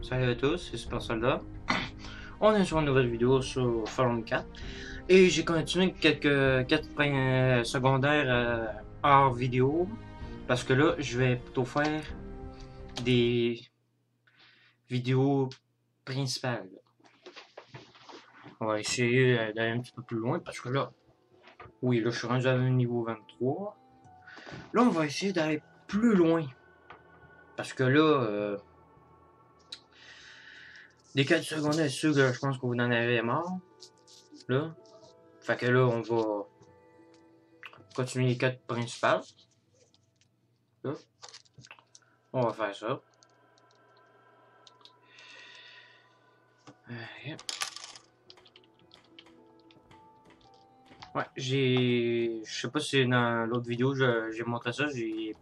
Salut à tous, c'est Super Soldat. On est sur une nouvelle vidéo sur Forum 4 et j'ai continué quelques 4 points secondaires hors vidéo parce que là je vais plutôt faire des vidéos principales. On va essayer d'aller un petit peu plus loin parce que là, oui, là je suis rendu à un niveau 23. Là on va essayer d'aller plus loin parce que là, des 4 secondaires, c'est sûr que je pense que vous en avez marre. Là, fait que là on va continuer les 4 principales. Là. On va faire ça. Ouais, j'ai. Je sais pas si dans l'autre vidéo j'ai montré ça, j'ai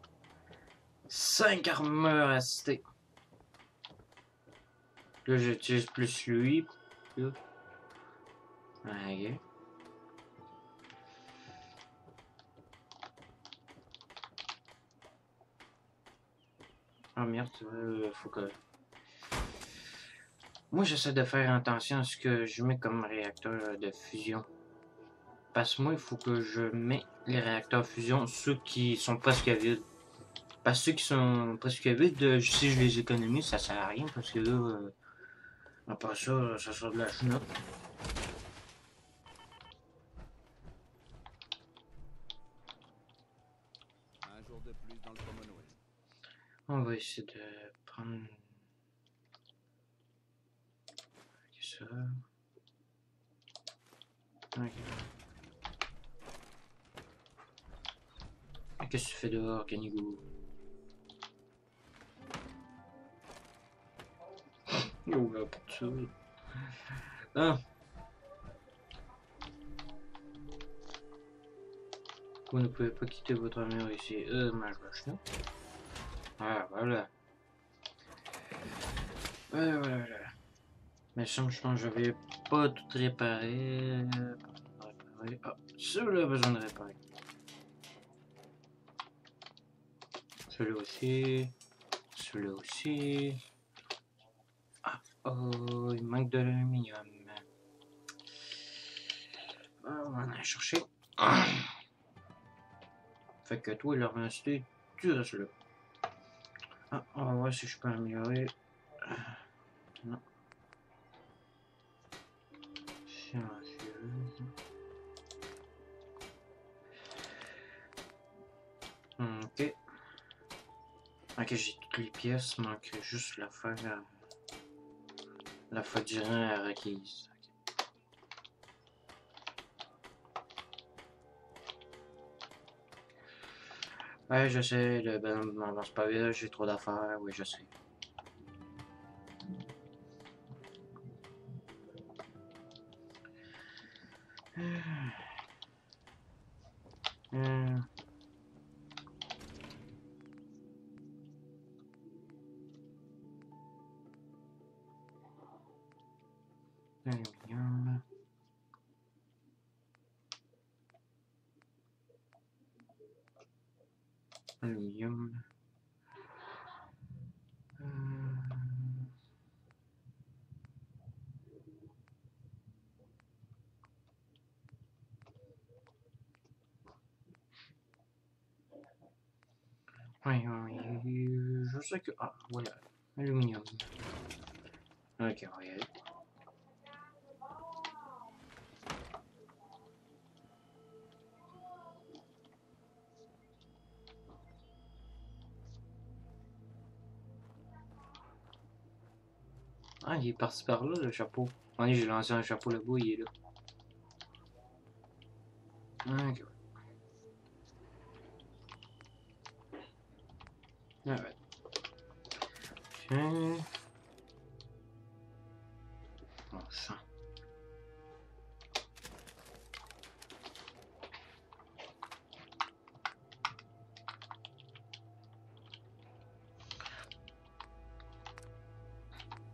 5 armures assistées. Là, j'utilise plus lui. Là. Ok. Ah merde, faut que. Moi, j'essaie de faire attention à ce que je mets comme réacteur de fusion. Parce que moi, il faut que je mets les réacteurs fusion, ceux qui sont presque vides. Parce que ceux qui sont presque vides, si je les économise, ça sert à rien. Parce que là, après ça sort de la chenoute. Un jour de plus dans le Commonwealth. On va essayer de prendre ça. Ok. Qu'est-ce que tu fais dehors, Canigo? Oh, là, pour ça. Ah, vous ne pouvez pas quitter votre mur ici. Ma gauche, là. Ah, voilà. Voilà. Mais ça, je pense que j'avais pas tout réparé. Ah, celui-là a besoin de réparer. Celui-là aussi. Celui-là aussi. Ah, oh, il manque de l'aluminium. Ah, on va aller chercher. Ah. Fait que toi, il a resté, tu restes là. Ah, on va voir si je peux améliorer. Non. Silencieuse. Ok. Ok, j'ai toutes les pièces, manque juste la fois durant requise. Ouais, je sais, le ben m'avance pas vite, j'ai trop d'affaires, oui, je sais. Hum, aluminium. Aluminium. Hum, je sais que. Ah, voilà. Aluminium. Ok, on va y aller. Ah, il est parti par là, le chapeau. Ah, j'ai lancé un chapeau là-bas, il est là. Ok, ouais. Tiens. Bon sang.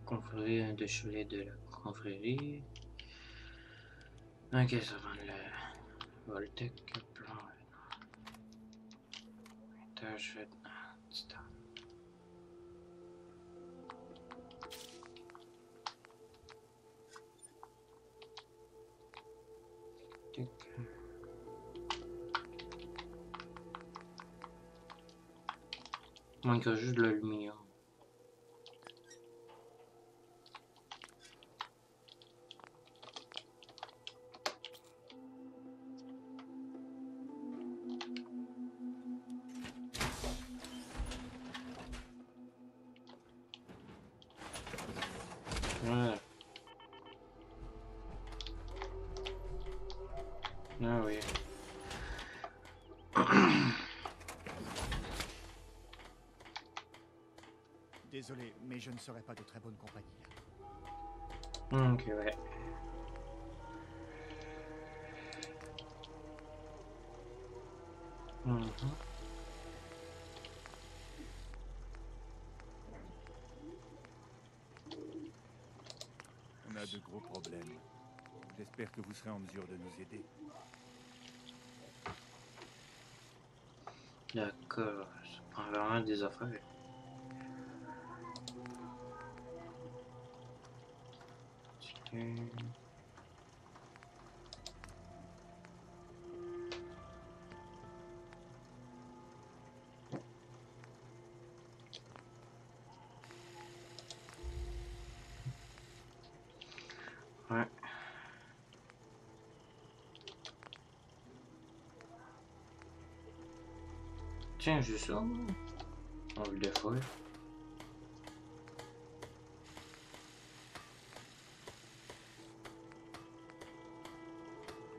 Confrérie, un déchelé de la confrérie. Ok, ça va le Voltec, plan, étage, titan. Il manque juste de l'aluminium. Voilà. Ah oui. Désolé, mais je ne serai pas de très bonne compagnie. Ok, ouais. Mhm. On a de gros problèmes. J'espère que vous serez en mesure de nous aider. D'accord, ça prend vraiment des affaires. Ok. Ouais. Tiens, j'ai ça. On le défouille.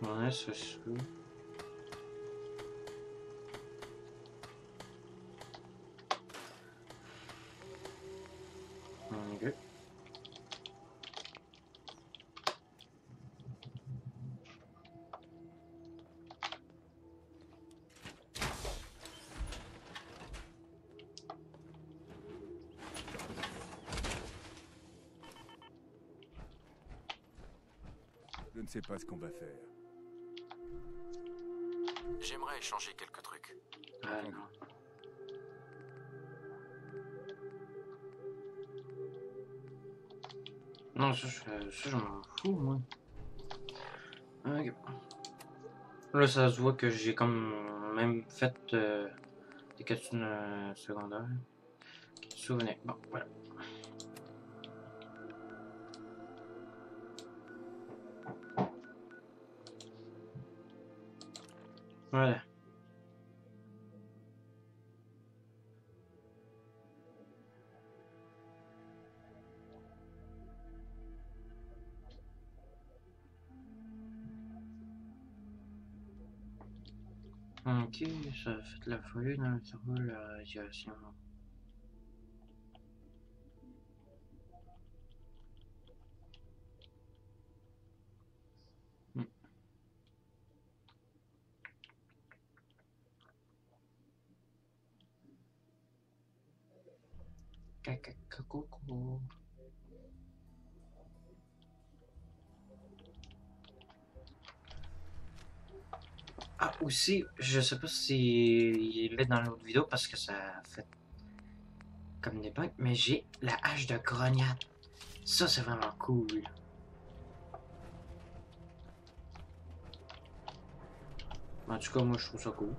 Ouais, c'est ça. Ok. Je ne sais pas ce qu'on va faire. J'aimerais échanger quelques trucs. Ah non. Non, ça, je m'en fous, moi. Ok. Là, ça se voit que j'ai comme même fait des questions secondaires. Souvenez. Bon, voilà. Voilà. Ok, ça a fait la folie dans le cerveau, la radiation. Hmm. Coco. Ah, aussi, je sais pas si il est dans l'autre vidéo parce que ça a fait comme des bugs, mais j'ai la hache de grognade. Ça, c'est vraiment cool. En tout cas, moi, je trouve ça cool.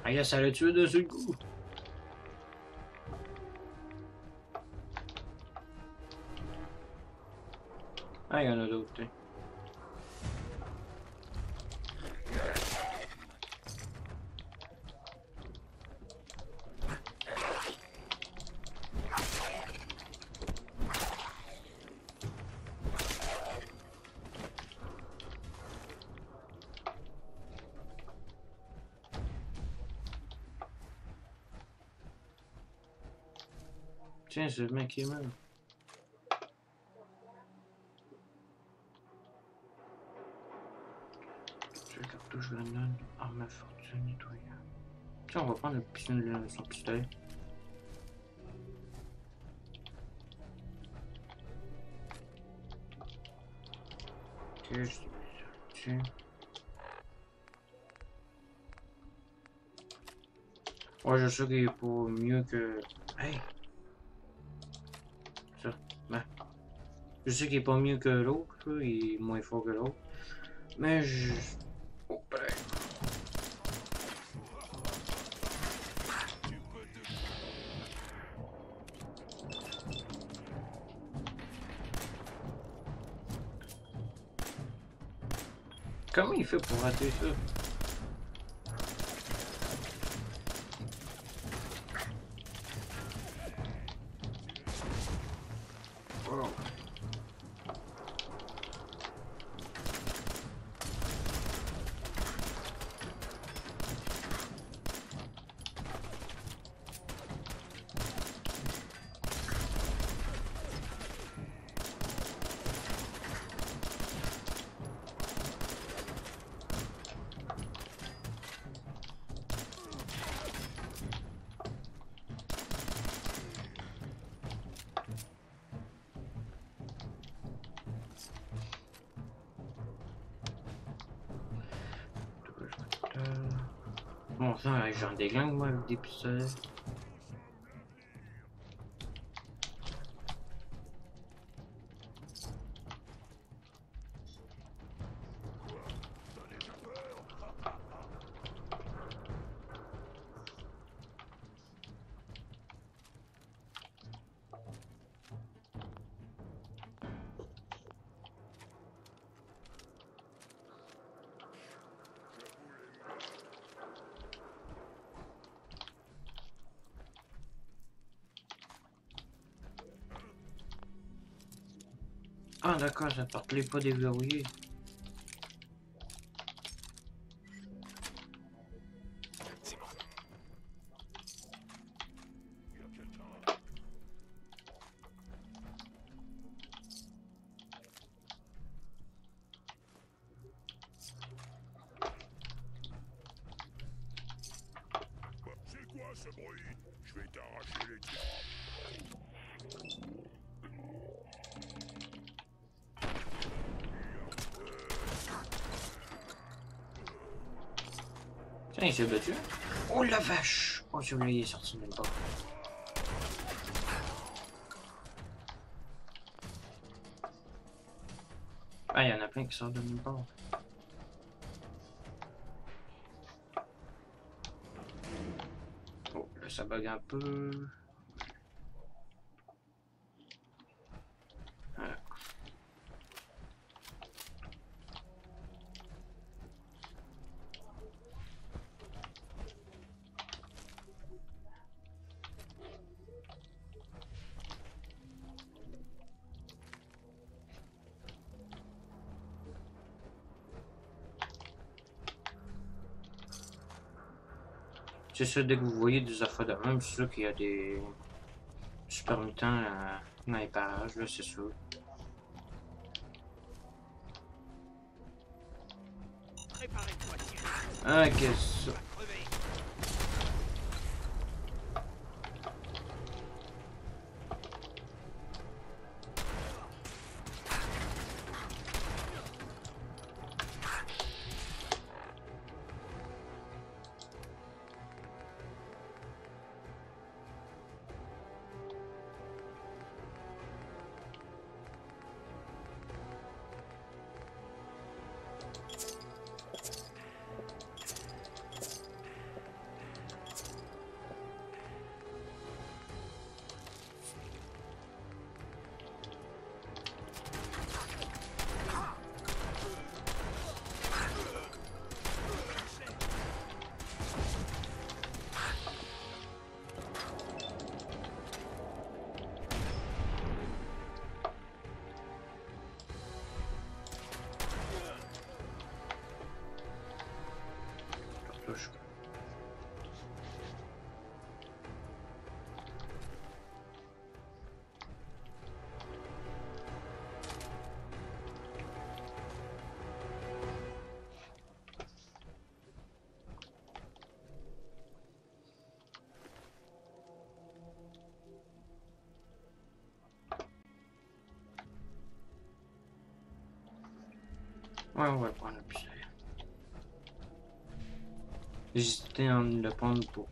Ah, ça l'a tué dessus le coup. Ah, il y en a d'autres, hein. Tiens, c'est le mec qui est mort. Je vais cartouche grenade, arme à fortune, nettoyant. Tiens, on va prendre son pistolet. Ok, tiens. Ouais, je sais qu'il est pas mieux que... Hey! Ça, ben. Je sais qu'il est pas mieux que l'autre, il est moins fort que l'autre. Mais je... Oh, ben. Comment il fait pour rater ça? Wow. Bon sang, j'en déglingue moi avec des pistolets. Ah d'accord, ça porte les pas déverrouillés. C'est bon. C'est quoi ce bruit? Je vais t'arracher les dents. Tiens, il s'est battu. Oh la vache! Oh celui-là il est sorti même pas. Ah, il y en a plein qui sortent de nulle part. Oh, là ça bug un peu. Voilà. C'est ça, dès que vous voyez des affaires de même, c'est sûr qu'il y a des super mutants dans les parages, là, c'est sûr. Ah, qu'est-ce que ça? Touche. Ouais, on va prendre le pistolet. J'hésitais à le prendre pour...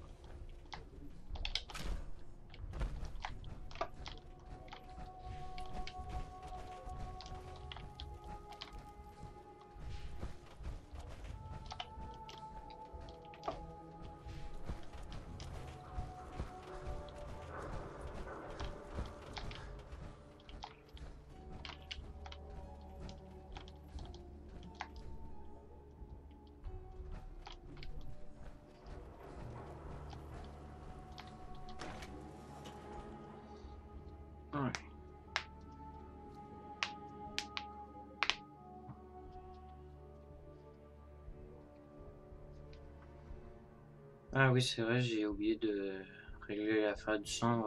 Ah oui, c'est vrai, j'ai oublié de régler l'affaire du son,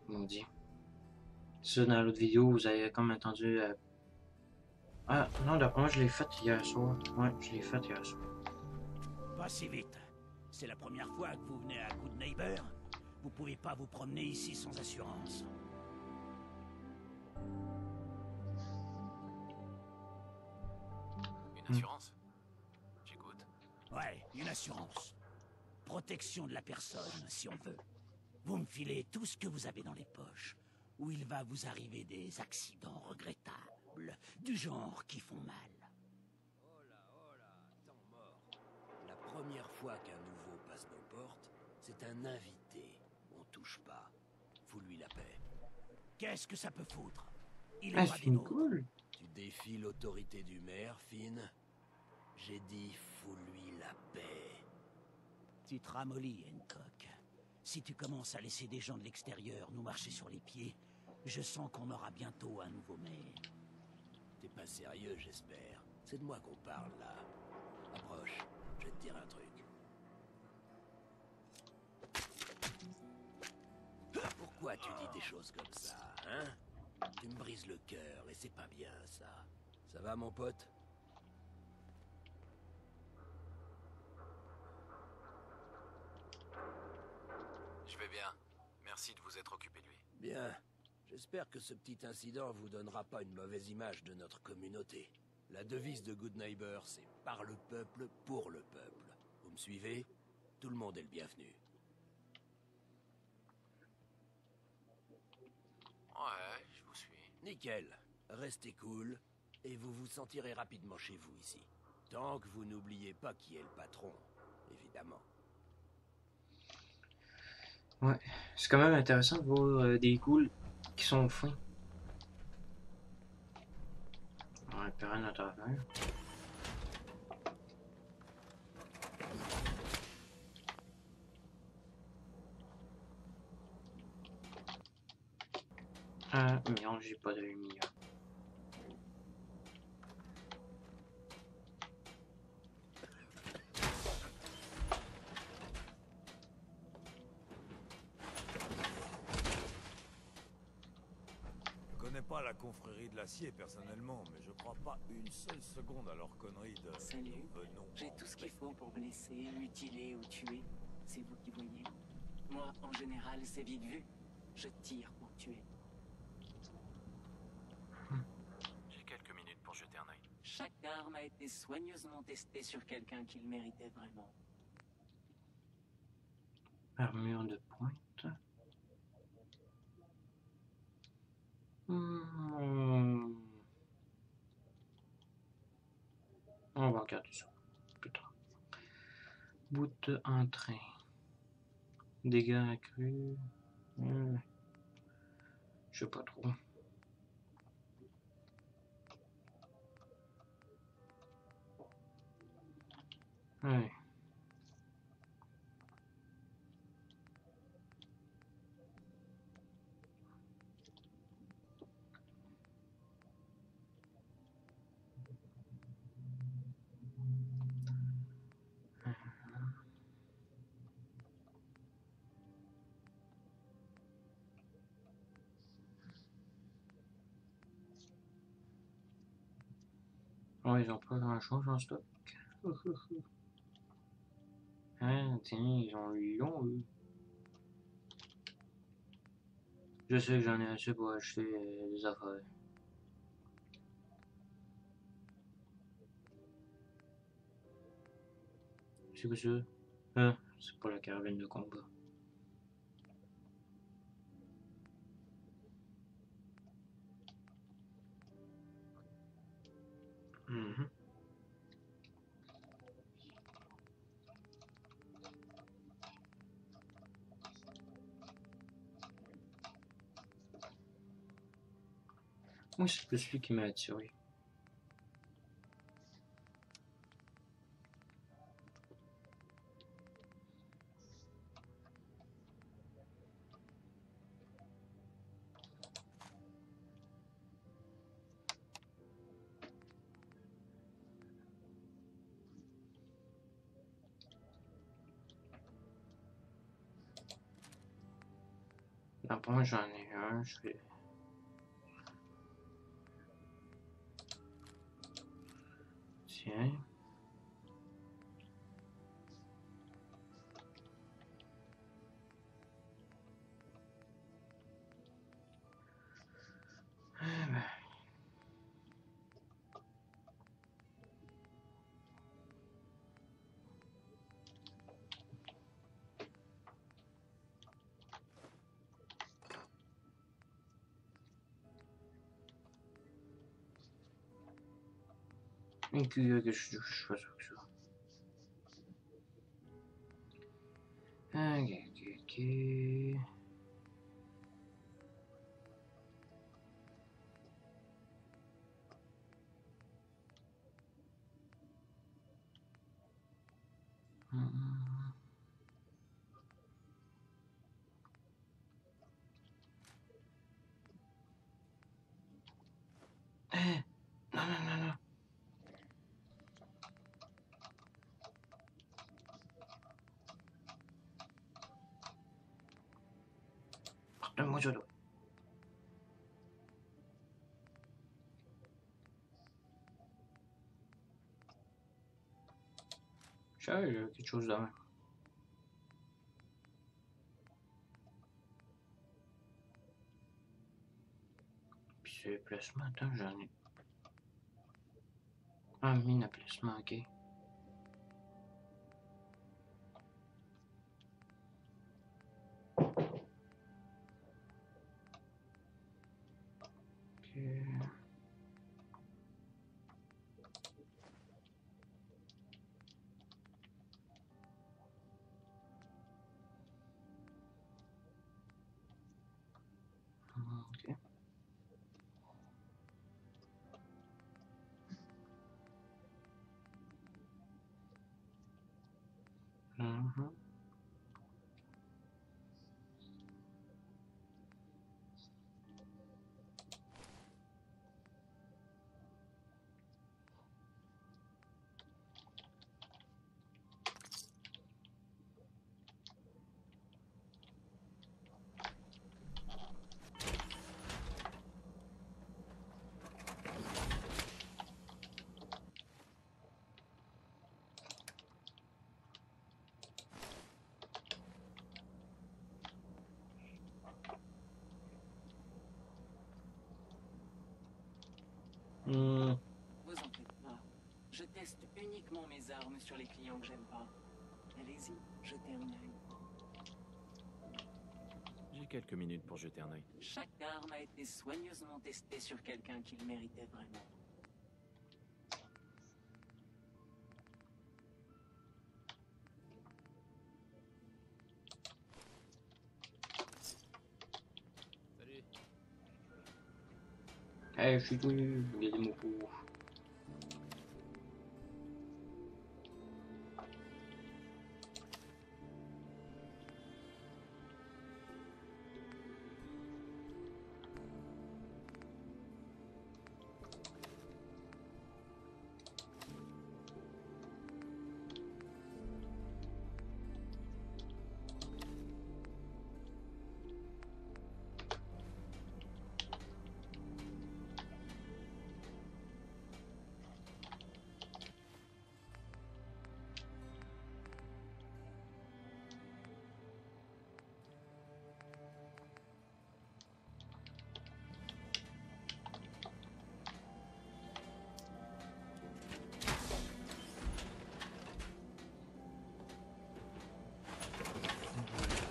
maudit. Ça, dans l'autre vidéo, vous avez comme entendu... Ah, non, d'après moi, je l'ai fait hier soir. Ouais, je l'ai fait hier soir. Pas si vite. C'est la première fois que vous venez à Good Neighbor. Vous pouvez pas vous promener ici sans assurance. Une assurance? J'écoute. Ouais, une assurance. Protection de la personne, si on veut. Vous me filez tout ce que vous avez dans les poches, où il va vous arriver des accidents regrettables, du genre qui font mal. Oh là, temps mort. La première fois qu'un nouveau passe nos portes, c'est un invité. On touche pas. Fous lui la paix. Qu'est-ce que ça peut foutre? Il Ah, est pas c'est des nôtres. cool. Tu défies l'autorité du maire, Finn? J'ai dit fous lui la paix. Tu te ramollis, Hancock. Si tu commences à laisser des gens de l'extérieur nous marcher sur les pieds, je sens qu'on aura bientôt un nouveau maire. T'es pas sérieux, j'espère. C'est de moi qu'on parle, là. Approche, je vais te dire un truc. Pourquoi tu dis des choses comme ça, hein? Tu me brises le cœur et c'est pas bien, ça. Ça va, mon pote? Je vais bien. Merci de vous être occupé de lui. Bien. J'espère que ce petit incident vous donnera pas une mauvaise image de notre communauté. La devise de Good Neighbor, c'est par le peuple, pour le peuple. Vous me suivez? Tout le monde est le bienvenu. Ouais, je vous suis. Nickel. Restez cool, et vous vous sentirez rapidement chez vous ici. Tant que vous n'oubliez pas qui est le patron, évidemment. Ouais, c'est quand même intéressant de voir des ghouls qui sont fins. On va récupérer notre affaire. Ah, non, j'ai pas de lumière. Je connais pas la confrérie de l'acier personnellement, mais je crois pas une seule seconde à leur connerie de... Salut. Venons. J'ai tout ce qu'il faut pour blesser, mutiler ou tuer. C'est vous qui voyez. Moi, en général, c'est vite vu. Je tire pour tuer. J'ai quelques minutes pour jeter un œil. Chaque arme a été soigneusement testée sur quelqu'un qui le méritait vraiment. Armure de pointe. On va regarder ça plus tard. Bout en train. Dégâts accrus. Je sais pas trop. Ouais. Oh, ils ont pas grand chose en stock. Hein, tiens, ils ont eu long, eux. Je sais que j'en ai assez pour acheter des affaires. C'est quoi ça? Ah, c'est pas la carabine de combat. Mhm. Moi, c'est plus lui qui m'a attiré. Pour moi, j'en ai un. Je vais. Tiens. Ah ben. Une cuillère que je fais ça que ça. Ok. Hum. Eh, non. Donne-moi ça là. Je savais, là, quelque chose de même. Puis c'est placement, attends, j'en ai. Ah, mine à placement, ok. Ok. Ok. Mhm. Hmm. Vous en faites pas. Je teste uniquement mes armes sur les clients que j'aime pas. Allez-y, jetez un œil. J'ai quelques minutes pour jeter un œil. Chaque arme a été soigneusement testée sur quelqu'un qui le méritait vraiment. Salut. Hey, je suis tout nu, il y a des mots pour.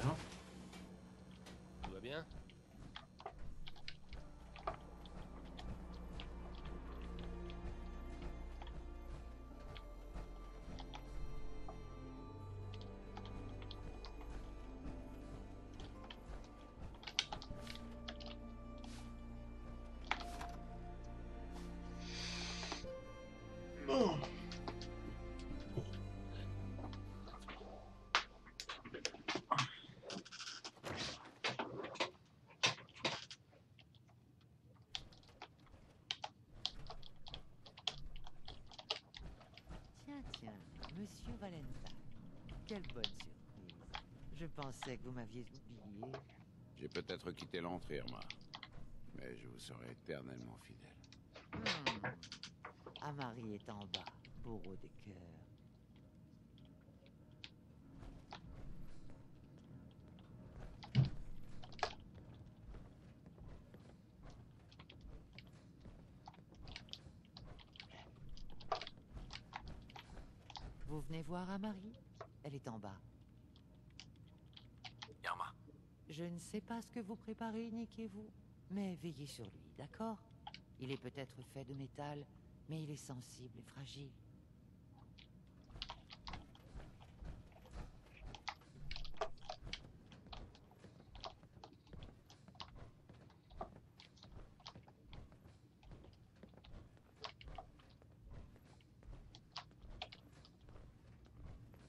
Voilà. Tout va bien? Tiens, Monsieur Valentine. Quelle bonne surprise. Je pensais que vous m'aviez oublié. J'ai peut-être quitté l'entrée, Irma, mais je vous serai éternellement fidèle. Amari est en bas, bourreau de cœur. Vous venez voir Amari? Elle est en bas. Irma, Je ne sais pas ce que vous préparez, niquez-vous, mais veillez sur lui, d'accord? Il est peut-être fait de métal, mais il est sensible et fragile.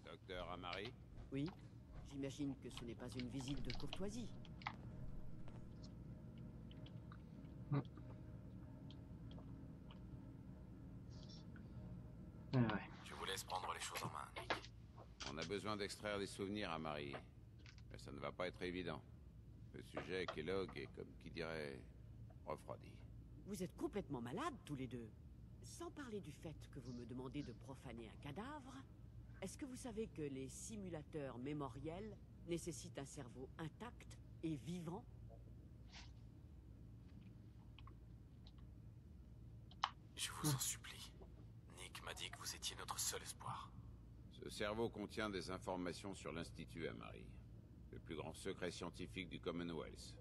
Docteur Amari? Oui, j'imagine que ce n'est pas une visite de courtoisie. Ouais. je vous laisse prendre les choses en main, Nick. On a besoin d'extraire des souvenirs, Amari. Mais ça ne va pas être évident. Le sujet Kellogg est, comme qui dirait, refroidi. Vous êtes complètement malades tous les deux. Sans parler du fait que vous me demandez de profaner un cadavre, est-ce que vous savez que les simulateurs mémoriels nécessitent un cerveau intact et vivant? Je vous en supplie. Nick m'a dit que vous étiez notre seul espoir. Ce cerveau contient des informations sur l'Institut Amari, le plus grand secret scientifique du Commonwealth.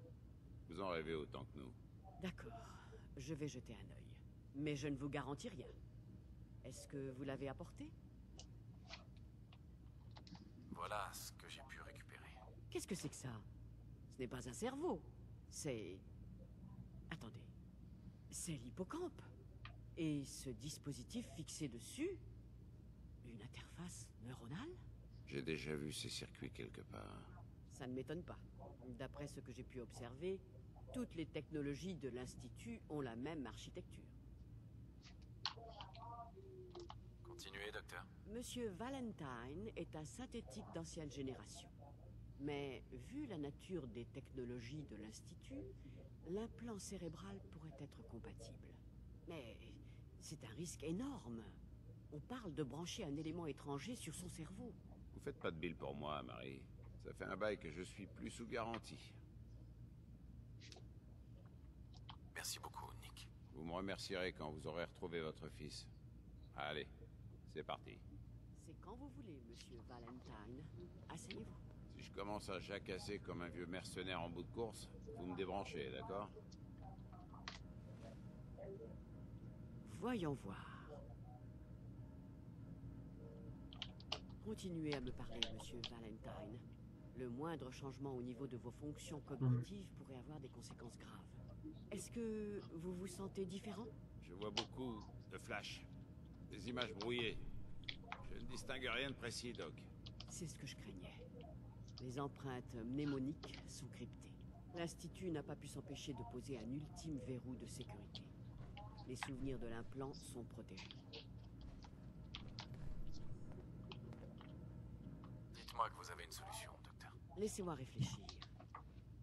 Vous en rêvez autant que nous. D'accord, je vais jeter un œil. Mais je ne vous garantis rien. Est-ce que vous l'avez apporté? Voilà ce que j'ai pu récupérer. Qu'est-ce que c'est que ça? Ce n'est pas un cerveau. C'est... Attendez. C'est l'hippocampe. Et ce dispositif fixé dessus? Une interface neuronale? J'ai déjà vu ces circuits quelque part. Ça ne m'étonne pas. D'après ce que j'ai pu observer, toutes les technologies de l'Institut ont la même architecture. Continuez, docteur. Monsieur Valentine est un synthétique d'ancienne génération. Mais vu la nature des technologies de l'Institut, l'implant cérébral pourrait être compatible. Mais c'est un risque énorme. On parle de brancher un élément étranger sur son cerveau. Vous faites pas de bill pour moi, Marie. Ça fait un bail que je suis plus sous garantie. Merci beaucoup, Nick. Vous me remercierez quand vous aurez retrouvé votre fils. Allez, c'est parti. C'est quand vous voulez, monsieur Valentine. Asseyez-vous. Si je commence à jacasser comme un vieux mercenaire en bout de course, vous me débranchez, d'accord? Voyons voir. Continuez à me parler, monsieur Valentine. Le moindre changement au niveau de vos fonctions cognitives pourrait avoir des conséquences graves. Est-ce que vous vous sentez différent? Je vois beaucoup de flashs. Des images brouillées. Je ne distingue rien de précis, Doc. C'est ce que je craignais. Les empreintes mnémoniques sont cryptées. L'Institut n'a pas pu s'empêcher de poser un ultime verrou de sécurité. Les souvenirs de l'implant sont protégés. Dites-moi que vous avez une solution, docteur. Laissez-moi réfléchir.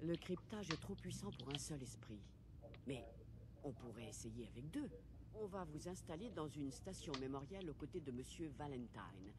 Le cryptage est trop puissant pour un seul esprit. Mais on pourrait essayer avec deux. On va vous installer dans une station mémorielle aux côtés de monsieur Valentine.